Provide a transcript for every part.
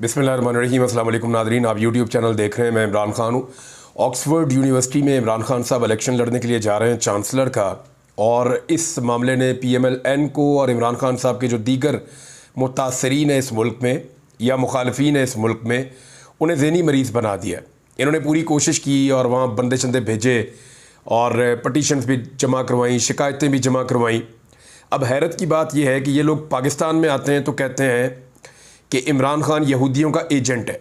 बिस्मिल्लाहिर्रहमानिर्रहीम। अस्सलाम वालेकुम नादरीन, आप यूट्यूब चैनल देख रहे हैं। मैं इमरान खान हूँ। ऑक्सफोर्ड यूनिवर्सिटी में इमरान खान साहब इलेक्शन लड़ने के लिए जा रहे हैं चांसलर का, और इस मामले ने PMLN को और इमरान खान साहब के जो दीगर मुतासरीन है इस मुल्क में या मुखालफीन है इस मुल्क में, उन्हें ज़हनी मरीज़ बना दिया। इन्होंने पूरी कोशिश की और वहाँ बंदे शंदे भेजे और पटिशन्स भी जमा करवाई, शिकायतें भी जमा करवाई। अब हैरत की बात यह है कि ये लोग पाकिस्तान में आते हैं तो कहते हैं कि इमरान खान यहूदियों का एजेंट है।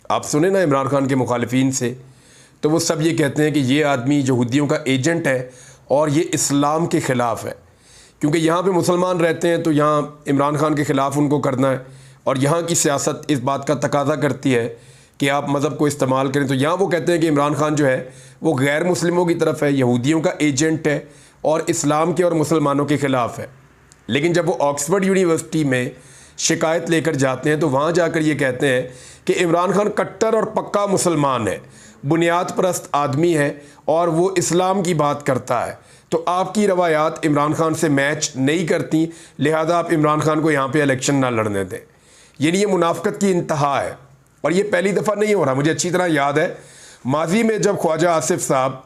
आप सुने ना इमरान खान के मुखालिफिन से, तो वो सब ये कहते हैं कि ये आदमी यहूदियों का एजेंट है और ये इस्लाम के ख़िलाफ़ है, क्योंकि यहाँ पे मुसलमान रहते हैं तो यहाँ इमरान खान के ख़िलाफ़ उनको करना है, और यहाँ की सियासत इस बात का तकाज़ा करती है कि आप मज़हब को इस्तेमाल करें। तो यहाँ वो कहते हैं कि इमरान खान जो है वो गैर मुस्लिमों की तरफ है, यहूदियों का एजेंट है और इस्लाम के और मुसलमानों के ख़िलाफ़ है। लेकिन जब वो ऑक्सफोर्ड यूनिवर्सिटी में शिकायत लेकर जाते हैं तो वहाँ जाकर ये कहते हैं कि इमरान खान कट्टर और पक्का मुसलमान है, बुनियाद परस्त आदमी है और वो इस्लाम की बात करता है। तो आपकी रवायात इमरान खान से मैच नहीं करती, लिहाजा आप इमरान खान को यहाँ पे इलेक्शन ना लड़ने दें। यानी ये मुनाफकत की इंतहा है, और ये पहली दफ़ा नहीं हो रहा। मुझे अच्छी तरह याद है माजी में जब ख्वाजा आसिफ साहब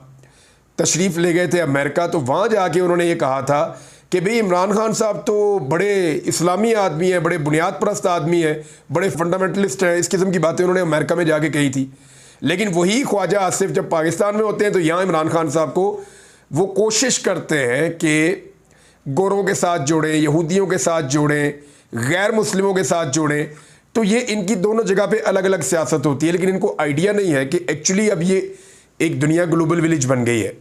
तशरीफ़ ले गए थे अमेरिका, तो वहाँ जाके उन्होंने ये कहा था कि भाई इमरान खान साहब तो बड़े इस्लामी आदमी हैं, बड़े बुनियाद परस्त आदमी हैं, बड़े फंडामेंटलिस्ट हैं। इस किस्म की बातें उन्होंने अमेरिका में जाके कही थी। लेकिन वही ख्वाजा आसिफ जब पाकिस्तान में होते हैं तो यहाँ इमरान खान साहब को वो कोशिश करते हैं कि गोरों के साथ जोड़ें, यहूदियों के साथ जोड़ें, गैर मुस्लिमों के साथ जोड़ें। तो ये इनकी दोनों जगह पे अलग अलग सियासत होती है, लेकिन इनको आइडिया नहीं है कि एक्चुअली अब ये एक दुनिया ग्लोबल विलेज बन गई है।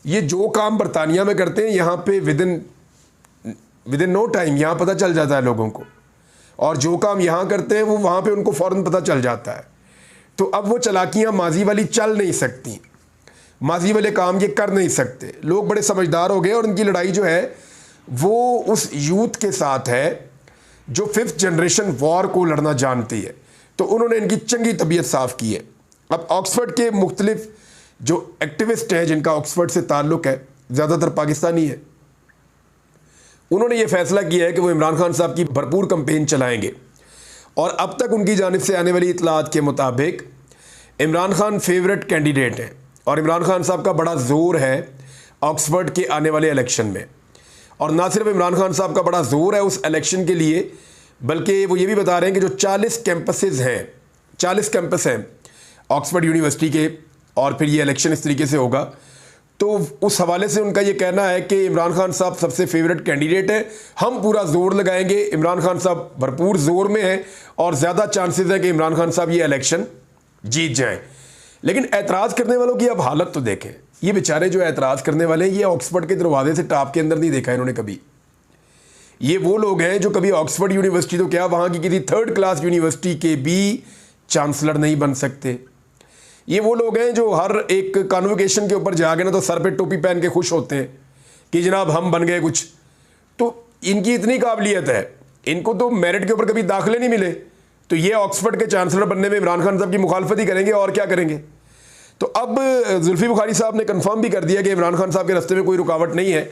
ये जो काम बरतानिया में करते हैं यहाँ पे विद इन नो टाइम यहाँ पता चल जाता है लोगों को, और जो काम यहाँ करते हैं वो वहाँ पे उनको फ़ौरन पता चल जाता है। तो अब वो चालाकियाँ माजी वाली चल नहीं सकती, माजी वाले काम ये कर नहीं सकते। लोग बड़े समझदार हो गए और उनकी लड़ाई जो है वो उस यूथ के साथ है जो 5th जनरेशन वॉर को लड़ना जानती है। तो उन्होंने इनकी चंगी तबीयत साफ़ की है। अब ऑक्सफोर्ड के मुख्तलिफ जो एक्टिविस्ट हैं जिनका ऑक्सफोर्ड से ताल्लुक़ है, ज़्यादातर पाकिस्तानी है, उन्होंने ये फ़ैसला किया है कि वो इमरान खान साहब की भरपूर कैंपेन चलाएंगे। और अब तक उनकी जानिब से आने वाली इतलात के मुताबिक इमरान खान फेवरेट कैंडिडेट हैं, और इमरान खान साहब का बड़ा ज़ोर है ऑक्सफोर्ड के आने वाले इलेक्शन में। और ना सिर्फ इमरान खान साहब का बड़ा ज़ोर है उस इलेक्शन के लिए, बल्कि वो ये भी बता रहे हैं कि जो 40 कैंपसेस हैं, 40 कैंपस हैं ऑक्सफोर्ड यूनिवर्सिटी के, और फिर ये इलेक्शन इस तरीके से होगा। तो उस हवाले से उनका ये कहना है कि इमरान खान साहब सबसे फेवरेट कैंडिडेट हैं, हम पूरा जोर लगाएंगे। इमरान खान साहब भरपूर जोर में हैं और ज़्यादा चांसेस है कि इमरान खान साहब ये इलेक्शन जीत जाएं। लेकिन एतराज़ करने वालों की अब हालत तो देखें। ये बेचारे जो एतराज़ करने वाले हैं, ये ऑक्सफोर्ड के दरवाजे से टाप के अंदर नहीं देखा इन्होंने कभी। ये वो लोग हैं जो कभी ऑक्सफोर्ड यूनिवर्सिटी तो क्या, वहाँ की किसी 3rd क्लास यूनिवर्सिटी के भी चांसलर नहीं बन सकते। ये वो लोग हैं जो हर एक कॉन्वोकेशन के ऊपर जाके ना तो सर पे टोपी पहन के खुश होते हैं कि जनाब हम बन गए कुछ। तो इनकी इतनी काबिलियत है, इनको तो मेरिट के ऊपर कभी दाखिले नहीं मिले, तो ये ऑक्सफोर्ड के चांसलर बनने में इमरान खान साहब की मुखालफत ही करेंगे और क्या करेंगे। तो अब जुल्फी बुखारी साहब ने कन्फर्म भी कर दिया कि इमरान खान साहब के रास्ते में कोई रुकावट नहीं है।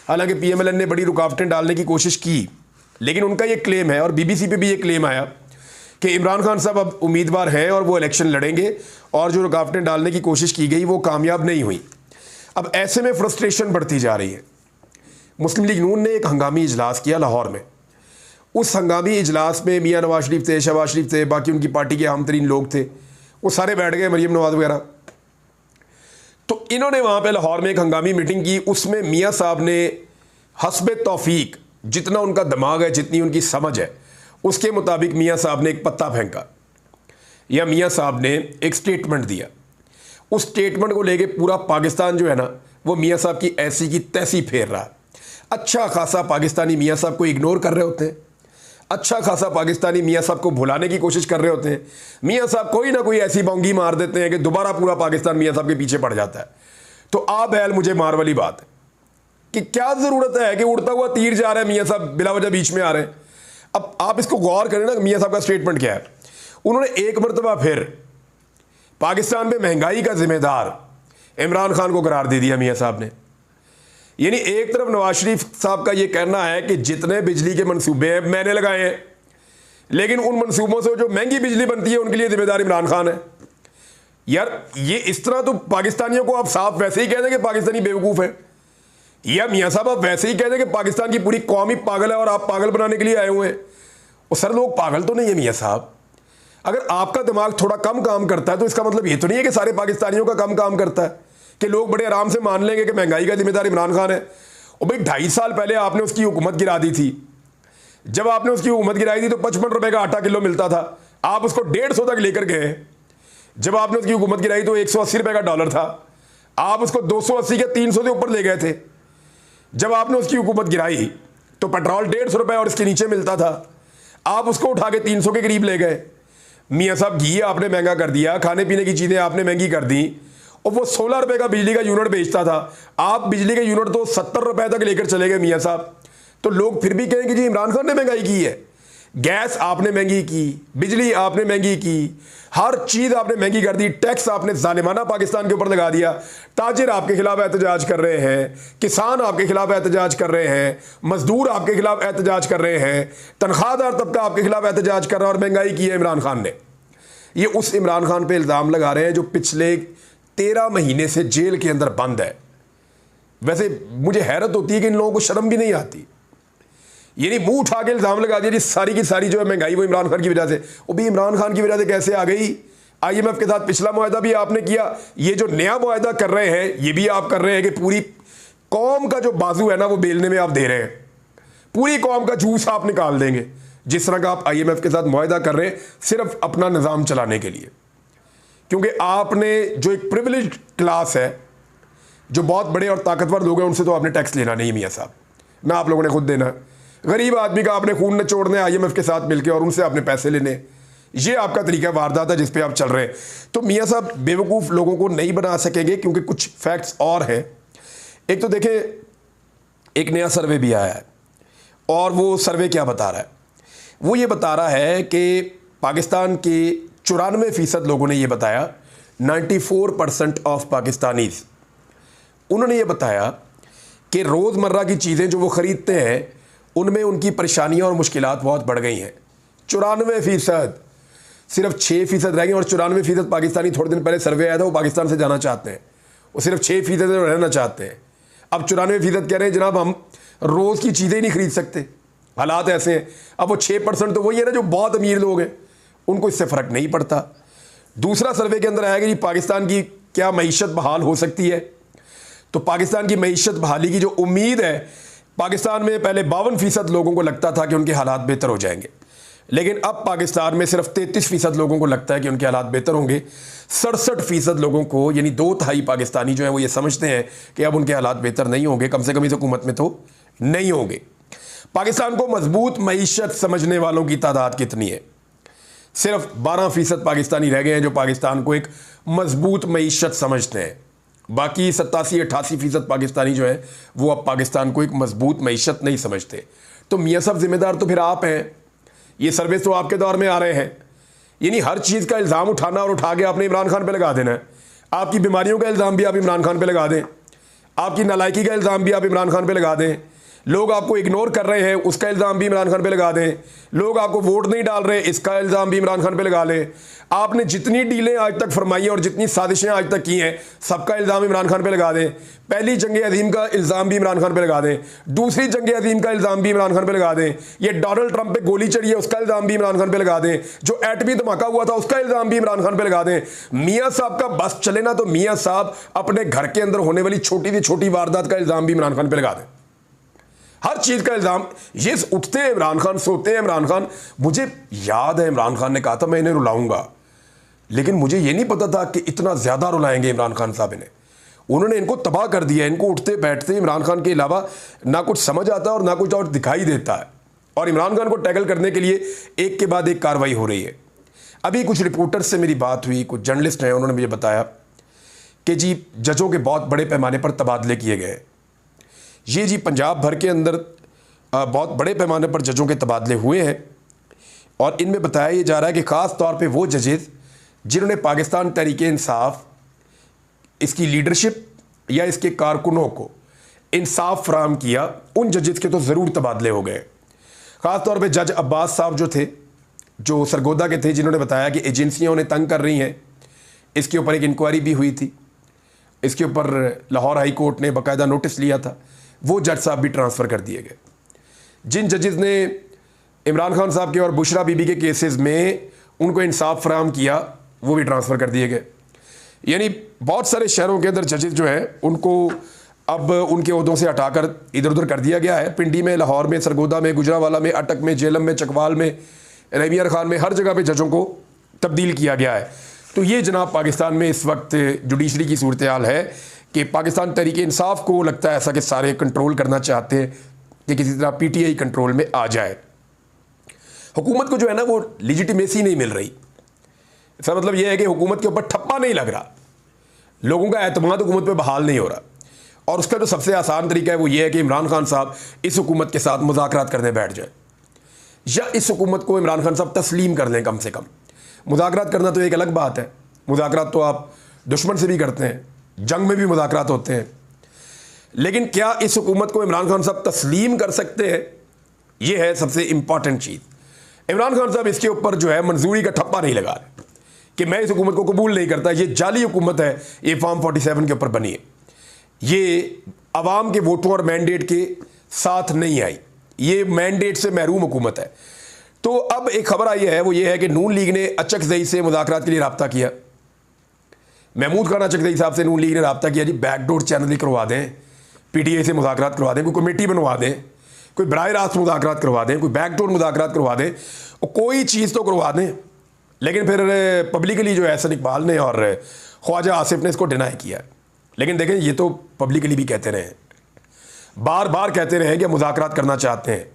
हालांकि PMLN ने बड़ी रुकावटें डालने की कोशिश की, लेकिन उनका ये क्लेम है और BBC पे भी ये क्लेम आया कि इमरान खान साहब अब उम्मीदवार हैं और वो इलेक्शन लड़ेंगे, और जो रुकावटें डालने की कोशिश की गई वो कामयाब नहीं हुई। अब ऐसे में फ्रस्ट्रेशन बढ़ती जा रही है। मुस्लिम लीग नून ने एक हंगामी इजलास किया लाहौर में। उस हंगामी इजलास में मियाँ नवाज शरीफ थे, शहबाज शरीफ थे, बाकी उनकी पार्टी के अहम तरीन लोग थे, वो सारे बैठ गए, मरीम नवाज वगैरह। तो इन्होंने वहाँ पर लाहौर में एक हंगामी मीटिंग की। उसमें मियाँ साहब ने हस्बे तौफीक, जितना उनका दिमाग है, जितनी उनकी समझ है, उसके मुताबिक मियाँ साहब ने एक पत्ता फेंका, या मियाँ साहब ने एक स्टेटमेंट दिया। उस स्टेटमेंट को लेके पूरा पाकिस्तान जो है ना, वो मियाँ साहब की ऐसी की तैसी फेर रहा है। अच्छा खासा पाकिस्तानी मियाँ साहब को इग्नोर कर रहे होते हैं, अच्छा खासा पाकिस्तानी मियाँ साहब को भुलाने की कोशिश कर रहे होते हैं। मियाँ साहब कोई ना कोई ऐसी बाउंगी मार देते हैं कि दोबारा पूरा पाकिस्तान मियाँ साहब के पीछे पड़ जाता है। तो आ बैल मुझे मार वाली बात है कि क्या ज़रूरत है कि उड़ता हुआ तीर जा रहा है, मियाँ साहब बिला वजह बीच में आ रहे हैं। अब आप इसको गौर करें ना, मियाँ साहब का स्टेटमेंट क्या है। उन्होंने एक मरतबा फिर पाकिस्तान में महंगाई का जिम्मेदार इमरान खान को करार दे दिया मियाँ साहब ने। यानी एक तरफ नवाज शरीफ साहब का ये कहना है कि जितने बिजली के मंसूबे हैं मैंने लगाए हैं, लेकिन उन मंसूबों से जो महंगी बिजली बनती है उनके लिए जिम्मेदार इमरान खान है। यार ये इस तरह तो पाकिस्तानियों को आप साफ वैसे ही कह दें कि पाकिस्तानी बेवकूफ़ है, या मियाँ साहब आप वैसे ही कह दें कि पाकिस्तान की पूरी कौम ही पागल है और आप पागल बनाने के लिए आए हुए हैं। और सर लोग पागल तो नहीं है मियाँ साहब, अगर आपका दिमाग थोड़ा कम काम करता है तो इसका मतलब ये तो नहीं है कि सारे पाकिस्तानियों का कम काम करता है, कि लोग बड़े आराम से मान लेंगे कि महंगाई का जिम्मेदार इमरान खान है। और भाई 2.5 साल पहले आपने उसकी हुकूमत गिरा दी थी। जब आपने उसकी हुकूमत गिराई थी तो 55 रुपए का आटा किलो मिलता था, आप उसको 150 तक लेकर गए। जब आपने उसकी हुकूमत गिराई तो 180 रुपए का डॉलर था, आप उसको 280 के 300 से ऊपर ले गए थे। जब आपने उसकी हुकूमत गिराई तो पेट्रोल 150 रुपए और इसके नीचे मिलता था, आप उसको उठा के 300 के करीब ले गए। मियाँ साहब घी आपने महंगा कर दिया, खाने पीने की चीज़ें आपने महंगी कर दी, और वो 16 रुपए का बिजली का यूनिट बेचता था, आप बिजली का यूनिट तो 70 रुपए तक लेकर चले गए मियाँ साहब। तो लोग फिर भी कहेंगे जी इमरान खान ने महंगाई की है। गैस आपने महंगी की, बिजली आपने महंगी की, हर चीज़ आपने महंगी कर दी, टैक्स आपने जालिमाना पाकिस्तान के ऊपर लगा दिया। ताजिर आपके खिलाफ एहतजाज कर रहे हैं, किसान आपके खिलाफ एहतजाज कर रहे हैं, मजदूर आपके खिलाफ एहतजाज कर रहे हैं, तनख्वाहदार तबका आपके खिलाफ एहतजाज कर रहा है, और महंगाई की है इमरान खान ने। ये उस इमरान खान पे इल्ज़ाम लगा रहे हैं जो पिछले 13 महीने से जेल के अंदर बंद है। वैसे मुझे हैरत होती है कि इन लोगों को शर्म भी नहीं आती, यानी मुंह उठा के इल्ज़ाम लगा दिया जी सारी की सारी जो है महंगाई वो इमरान खान की वजह से। वो भी इमरान खान की वजह से कैसे आ गई? IMF के साथ पिछला मुआहदा भी आपने किया, ये जो नया मुआहदा कर रहे हैं ये भी आप कर रहे हैं कि पूरी कौम का जो बाजू है ना वो बेलने में आप दे रहे हैं, पूरी कौम का जूस आप निकाल देंगे। जिस तरह का आप IMF के साथ मुआहदा कर रहे हैं सिर्फ अपना निज़ाम चलाने के लिए, क्योंकि आपने जो एक प्रिविलेज्ड क्लास है, जो बहुत बड़े और ताकतवर लोग हैं, उनसे तो आपने टैक्स लेना नहीं मियाँ साहब, ना आप लोगों ने खुद देना। गरीब आदमी का आपने खून निचोड़ने IMF के साथ मिलकर और उनसे आपने पैसे लेने, ये आपका तरीका वारदात है जिस पे आप चल रहे हैं। तो मियाँ साहब बेवकूफ़ लोगों को नहीं बना सकेंगे, क्योंकि कुछ फैक्ट्स और हैं। एक तो देखें, एक नया सर्वे भी आया है, और वो सर्वे क्या बता रहा है? वो ये बता रहा है कि पाकिस्तान के 94% लोगों ने ये बताया, 94% ऑफ पाकिस्तानीज, उन्होंने ये बताया कि रोज़मर्रा की चीज़ें जो वो ख़रीदते हैं उनमें उनकी परेशानियां और मुश्किलात बहुत बढ़ गई हैं। 94%, सिर्फ 6% रह गए, और 94% पाकिस्तानी, थोड़े दिन पहले सर्वे आया था, वो पाकिस्तान से जाना चाहते हैं, वो सिर्फ 6% रहना चाहते हैं। अब 94% कह रहे हैं जनाब हम रोज़ की चीज़ें ही नहीं खरीद सकते, हालात ऐसे हैं। अब वो 6% तो वही है ना जो बहुत अमीर लोग हैं, उनको इससे फ़र्क नहीं पड़ता। दूसरा सर्वे के अंदर आएगा कि पाकिस्तान की क्या मईशत बहाल हो सकती है। तो पाकिस्तान की मईशत बहाली की जो उम्मीद है, पाकिस्तान में पहले 52% लोगों को लगता था कि उनके हालात बेहतर हो जाएंगे, लेकिन अब पाकिस्तान में सिर्फ 33% लोगों को लगता है कि उनके हालात बेहतर होंगे। 67% लोगों को, यानी 2/3 पाकिस्तानी जो है वो ये समझते हैं कि अब उनके हालात बेहतर नहीं होंगे, कम से कम इस हुकूमत में तो नहीं होंगे। पाकिस्तान को मजबूत मईशत समझने वालों की तादाद कितनी है? सिर्फ 12% पाकिस्तानी रह गए हैं जो पाकिस्तान को एक मजबूत मईशत समझते हैं। बाकी 87-88% पाकिस्तानी जो है वो अब पाकिस्तान को एक मजबूत मईशत नहीं समझते। तो मियाँ साहब जिम्मेदार तो फिर आप हैं, ये सर्विस तो आपके दौर में आ रहे हैं, यानी हर चीज़ का इल्ज़ाम उठाना और उठा के आपने इमरान खान पे लगा देना है। आपकी बीमारियों का इल्ज़ाम भी आप इमरान खान पे लगा दें, आपकी नालायकी का इल्ज़ाम भी आप इमरान खान पे लगा दें, लोग आपको इग्नोर कर रहे हैं उसका इल्ज़ाम भी इमरान खान पे लगा दें, लोग आपको वोट नहीं डाल रहे इसका इल्ज़ाम भी इमरान खान पे लगा लें। आपने जितनी डीलें आज तक फरमाई और जितनी साजिशें आज तक की हैं सबका इल्ज़ाम इमरान खान पे लगा दें। पहली जंग अजीम का इल्ज़ाम भी इमरान खान पे लगा दें, दूसरी जंग अजीम का इल्ज़ाम भी इमरान खान पे लगा दें, ये डोनाल्ड ट्रंप पे गोली चढ़ी है उसका इल्ज़ाम भी इमरान खान पे लगा दें, जो एटमी धमाका हुआ था उसका इल्ज़ाम भी इमरान खान पे लगा दें। मियाँ साहब का बस चले ना तो मियाँ साहब अपने घर के अंदर होने वाली छोटी सी छोटी वारदात का इल्ज़ाम भी इमरान खान पे लगा दें। हर चीज़ का इल्ज़ाम, ये उठते हैं इमरान खान, सोते हैं इमरान खान। मुझे याद है इमरान खान ने कहा था मैं इन्हें रुलाऊंगा, लेकिन मुझे ये नहीं पता था कि इतना ज़्यादा रुलाएंगे इमरान खान साहब इन्हें। उन्होंने इनको तबाह कर दिया। इनको उठते बैठते इमरान खान के अलावा ना कुछ समझ आता और ना कुछ और दिखाई देता है, और इमरान खान को टैकल करने के लिए एक के बाद एक कार्रवाई हो रही है। अभी कुछ रिपोर्टर्स से मेरी बात हुई, कुछ जर्नलिस्ट हैं, उन्होंने मुझे बताया कि जी जजों के बहुत बड़े पैमाने पर तबादले किए गए। ये जी पंजाब भर के अंदर बहुत बड़े पैमाने पर जजों के तबादले हुए हैं, और इनमें बताया ये जा रहा है कि ख़ास तौर पे वो जजेस जिन्होंने पाकिस्तान तहरीक इंसाफ, इसकी लीडरशिप या इसके कारकुनों को इंसाफ फराहम किया, उन जजेस के तो ज़रूर तबादले हो गए। ख़ास तौर पे जज अब्बास साहब जो थे जो सरगोदा के थे, जिन्होंने बताया कि एजेंसियां उन्हें तंग कर रही हैं। इसके ऊपर एक इंक्वायरी भी हुई थी, इसके ऊपर लाहौर हाई कोर्ट ने बाकायदा नोटिस लिया था, वो जज साहब भी ट्रांसफ़र कर दिए गए। जिन जजेस ने इमरान खान साहब के और बुशरा बीबी के केसेस में उनको इंसाफ फराहम किया, वो भी ट्रांसफ़र कर दिए गए। यानी बहुत सारे शहरों के अंदर जजेस जो हैं उनको अब उनके ओहदों से हटाकर इधर उधर कर दिया गया है। पिंडी में, लाहौर में, सरगोदा में, गुजरावाला में, अटक में, जेलम में, चकवाल में, रैमियर खान में, हर जगह पे जजों को तब्दील किया गया है। तो ये जनाब पाकिस्तान में इस वक्त जुडिशरी की सूरत हाल है कि पाकिस्तान तहरीक इंसाफ को लगता है ऐसा कि सारे कंट्रोल करना चाहते हैं कि किसी तरह PTI कंट्रोल में आ जाए। हुकूमत को जो है ना वो लिजिटिमेसी नहीं मिल रही। इसका मतलब यह है कि हुकूमत के ऊपर ठप्पा नहीं लग रहा, लोगों का एतमाद हुकूमत पे बहाल नहीं हो रहा। और उसका जो सबसे आसान तरीका है वो ये है कि इमरान खान साहब इस हुकूमत के साथ मुज़ाकरात करने बैठ जाए, या इस हुकूमत को इमरान खान साहब तस्लीम कर लें। कम से कम मुज़ाकरात करना तो एक अलग बात है, मुज़ाकरात तो आप दुश्मन से भी करते हैं, जंग में भी मुज़ाकरात होते हैं, लेकिन क्या इस हुकूमत को इमरान खान साहब तस्लीम कर सकते हैं? ये है सबसे इंपॉर्टेंट चीज़। इमरान खान साहब इसके ऊपर जो है मंजूरी का ठप्पा नहीं लगा रहे कि मैं इस हुकूमत को कबूल नहीं करता, ये जाली हुकूमत है, ये फॉर्म 47 के ऊपर बनी है, ये अवाम के वोटों और मैंडेट के साथ नहीं आई, ये मैंडेट से महरूम हुकूमत है। तो अब एक खबर आई है, वो ये है कि नून लीग ने अचकज़ई से मुज़ाकरात के लिए रब्ता किया। महमूद खान अचकज़ई साहब से नून लीग ने रब्ता किया, जी बैकडोर चैनल ही करवा दें, PTI से मुज़ाकरात करवा दें, कोई कमेटी बनवा दें, कोई बराह रास्त मुज़ाकरात करवा दें, कोई बैकडोर मुज़ाकरात करवा दें, और कोई चीज़ तो करवा दें। लेकिन फिर पब्लिकली जो है हसन इकबाल ने और ख्वाजा आसिफ ने इसको डिनाई किया। लेकिन देखें, ये तो पब्लिकली भी कहते रहे, बार बार कहते रहे कि मुज़ाकरात करना चाहते हैं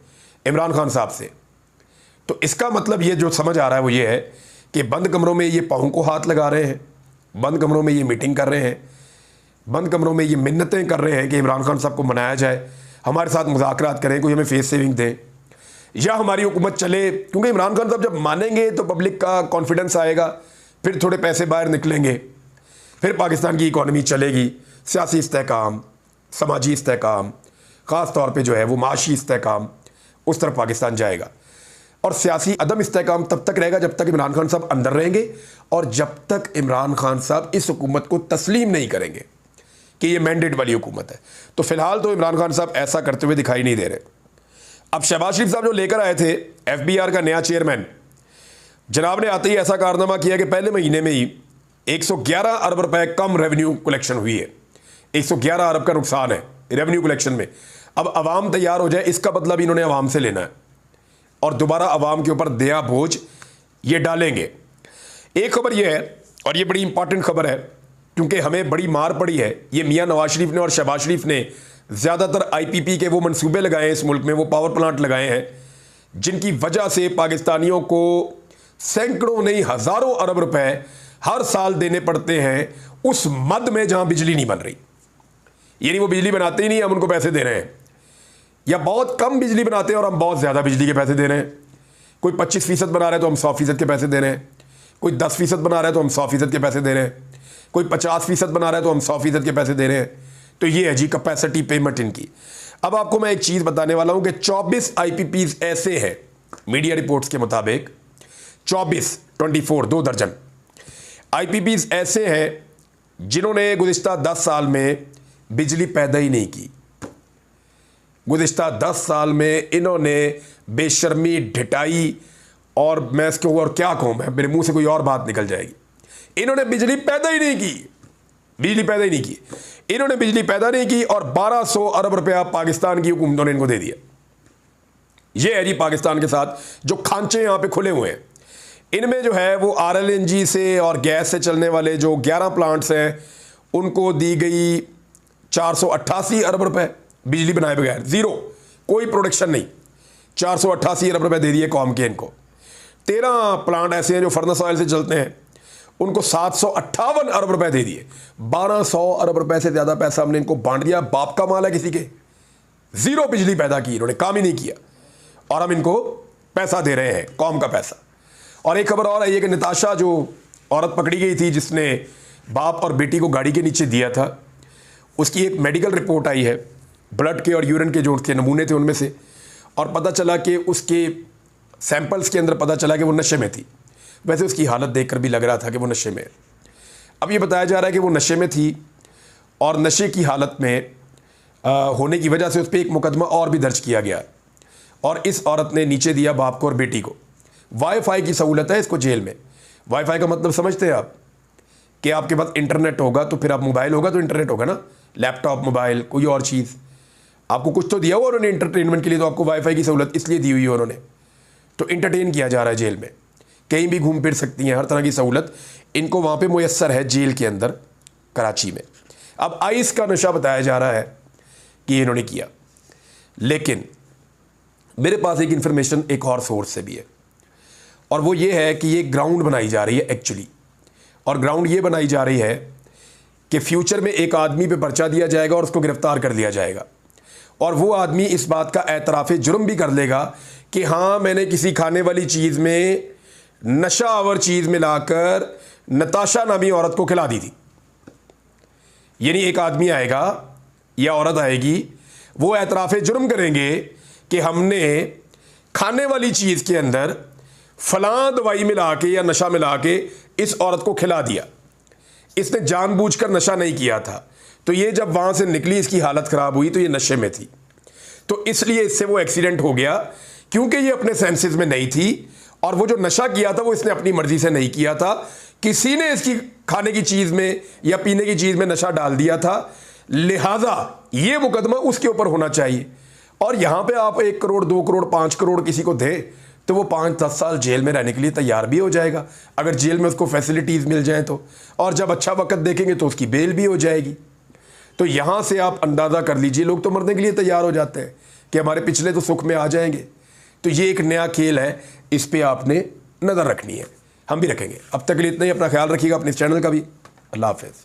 इमरान खान साहब से। तो इसका मतलब ये जो समझ आ रहा है वो ये है कि बंद कमरों में ये पाँव को हाथ लगा रहे हैं, बंद कमरों में ये मीटिंग कर रहे हैं, बंद कमरों में ये मिन्नतें कर रहे हैं कि इमरान खान साहब को मनाया जाए, हमारे साथ मुज़ाकरात करें, कोई हमें फेस सेविंग दे, या हमारी हुकूमत चले। क्योंकि इमरान खान साहब जब मानेंगे तो पब्लिक का कॉन्फिडेंस आएगा, फिर थोड़े पैसे बाहर निकलेंगे, फिर पाकिस्तान की इकॉनमी चलेगी, सियासी इस्तेहकाम, समाजी इस्तेहकाम, ख़ास तौर पे जो है वो माशी इस्तेहकाम, उस तरफ पाकिस्तान जाएगा। और सियासी अदम इस्तेहकाम तब तक रहेगा जब तक इमरान खान साहब अंदर रहेंगे, और जब तक इमरान खान साहब इस हुकूमत को तस्लीम नहीं करेंगे कि ये मैंडेट वाली हुकूमत है। तो फिलहाल तो इमरान खान साहब ऐसा करते हुए दिखाई नहीं दे रहे। अब शहबाज शरीफ साहब जो लेकर आए थे FBR का नया चेयरमैन, जनाब ने आते ही ऐसा कारनामा किया कि पहले महीने में ही 111 अरब रुपए कम रेवेन्यू कलेक्शन हुई है। 111 अरब का नुकसान है रेवेन्यू कलेक्शन में। अब आवाम तैयार हो जाए, इसका बदला भी इन्होंने आवाम से लेना है और दोबारा आवाम के ऊपर दया बोझ ये डालेंगे। एक खबर ये है, और ये बड़ी इंपॉर्टेंट खबर है क्योंकि हमें बड़ी मार पड़ी है। ये मियां नवाज शरीफ ने और शहबाज शरीफ ने ज़्यादातर IPP के वो मंसूबे लगाए हैं इस मुल्क में, वो पावर प्लांट लगाए हैं जिनकी वजह से पाकिस्तानियों को सैकड़ों नहीं हज़ारों अरब रुपए हर साल देने पड़ते हैं उस मद में जहां बिजली नहीं बन रही। यानी वो बिजली बनाते ही नहीं, हम उनको पैसे दे रहे हैं, या बहुत कम बिजली बनाते हैं और हम बहुत ज़्यादा बिजली के पैसे दे रहे हैं। कोई 25% बना रहा है तो हम 100% के पैसे दे रहे हैं, कोई 10% बना रहा है तो हम 100% के पैसे दे रहे हैं, कोई 50% बना रहा है तो हम 100% के पैसे दे रहे हैं। तो ये है जी कैपेसिटी पेमेंट इनकी। अब आपको मैं एक चीज़ बताने वाला हूं कि 24 IPPs ऐसे हैं मीडिया रिपोर्ट्स के मुताबिक, 24 2 दर्जन IPPs ऐसे हैं जिन्होंने गुज़िश्ता 10 साल में बिजली पैदा ही नहीं की। गुज़िश्ता 10 साल में इन्होंने बेशर्मी, ढिठाई, और मैं इसको और क्या कहूँ, मैं मेरे मुंह से कोई और बात निकल जाएगी। इन्होंने बिजली पैदा ही नहीं की, बिजली पैदा ही नहीं की, इन्होंने बिजली पैदा नहीं की, और 1200 अरब रुपया पाकिस्तान की हुकूमतों ने इनको दे दिया। ये है जी पाकिस्तान के साथ जो खांचे यहाँ पे खुले हुए हैं। इनमें जो है वो RLNG से और गैस से चलने वाले जो 11 प्लांट्स हैं उनको दी गई 488 अरब रुपए बिजली बनाए बगैर, ज़ीरो, कोई प्रोडक्शन नहीं, 488 अरब रुपए दे दिए कौम के इनको। 13 प्लांट ऐसे हैं जो फर्नेस ऑयल से चलते हैं, उनको 758 अरब रुपए दे दिए। 1200 अरब रुपए से ज़्यादा पैसा हमने इनको बांट दिया। बाप का माल है किसी के, ज़ीरो बिजली पैदा की इन्होंने, काम ही नहीं किया, और हम इनको पैसा दे रहे हैं, कौम का पैसा। और एक खबर और है ये कि नताशा जो औरत पकड़ी गई थी जिसने बाप और बेटी को गाड़ी के नीचे दिया था, उसकी एक मेडिकल रिपोर्ट आई है, ब्लड के और यूरिन के जो उसके नमूने थे उनमें से, और पता चला कि उसके सैंपल्स के अंदर पता चला कि वो नशे में थी। वैसे उसकी हालत देखकर भी लग रहा था कि वो नशे में है। अब ये बताया जा रहा है कि वो नशे में थी और नशे की हालत में होने की वजह से उस पर एक मुकदमा और भी दर्ज किया गया और इस औरत ने नीचे दिया बाप को और बेटी को। वाईफाई की सहूलत है इसको जेल में। वाईफाई का मतलब समझते हैं आप कि आपके पास इंटरनेट होगा तो फिर आप मोबाइल होगा तो इंटरनेट होगा ना, लैपटॉप, मोबाइल, कोई और चीज़। आपको कुछ तो दिया हुआ उन्होंने इंटरटेनमेंट के लिए, तो आपको वाईफाई की सहूलत इसलिए दी हुई है उन्होंने। तो इंटरटेन किया जा रहा है जेल में, कहीं भी घूम फिर सकती हैं, हर तरह की सहूलत इनको वहाँ पे मुयस्सर है जेल के अंदर कराची में। अब आइस का नशा बताया जा रहा है कि इन्होंने किया, लेकिन मेरे पास एक इन्फॉर्मेशन एक और सोर्स से भी है और वो ये है कि ये ग्राउंड बनाई जा रही है एक्चुअली। और ग्राउंड ये बनाई जा रही है कि फ्यूचर में एक आदमी पे पर्चा दिया जाएगा और उसको गिरफ्तार कर लिया जाएगा और वो आदमी इस बात का एतराफ़ जुर्म भी कर लेगा कि हाँ, मैंने किसी खाने वाली चीज़ में नशा आवर चीज़ मिलाकर नताशा नामी औरत को खिला दी थी। यानी एक आदमी आएगा या औरत आएगी, वो एतराफ़ जुर्म करेंगे कि हमने खाने वाली चीज़ के अंदर फलां दवाई मिला के या नशा मिला के इस औरत को खिला दिया, इसने जानबूझकर नशा नहीं किया था। तो ये जब वहाँ से निकली, इसकी हालत ख़राब हुई तो ये नशे में थी, तो इसलिए इससे वो एक्सीडेंट हो गया क्योंकि ये अपने सेंसेस में नहीं थी और वो जो नशा किया था वो इसने अपनी मर्ज़ी से नहीं किया था, किसी ने इसकी खाने की चीज़ में या पीने की चीज़ में नशा डाल दिया था, लिहाजा ये मुकदमा उसके ऊपर होना चाहिए। और यहाँ पे आप 1 करोड़ 2 करोड़ 5 करोड़ किसी को दे तो वो 5-10 साल जेल में रहने के लिए तैयार भी हो जाएगा, अगर जेल में उसको फैसिलिटीज़ मिल जाएं तो। और जब अच्छा वक्त देखेंगे तो उसकी बेल भी हो जाएगी। तो यहाँ से आप अंदाज़ा कर लीजिए, लोग तो मरने के लिए तैयार हो जाते हैं कि हमारे पिछले तो सुख में आ जाएंगे। तो ये एक नया खेल है, इस पर आपने नज़र रखनी है, हम भी रखेंगे। अब तक के लिए इतना ही, अपना ख्याल रखिएगा, अपने इस चैनल का भी। अल्लाह हाफ़िज़।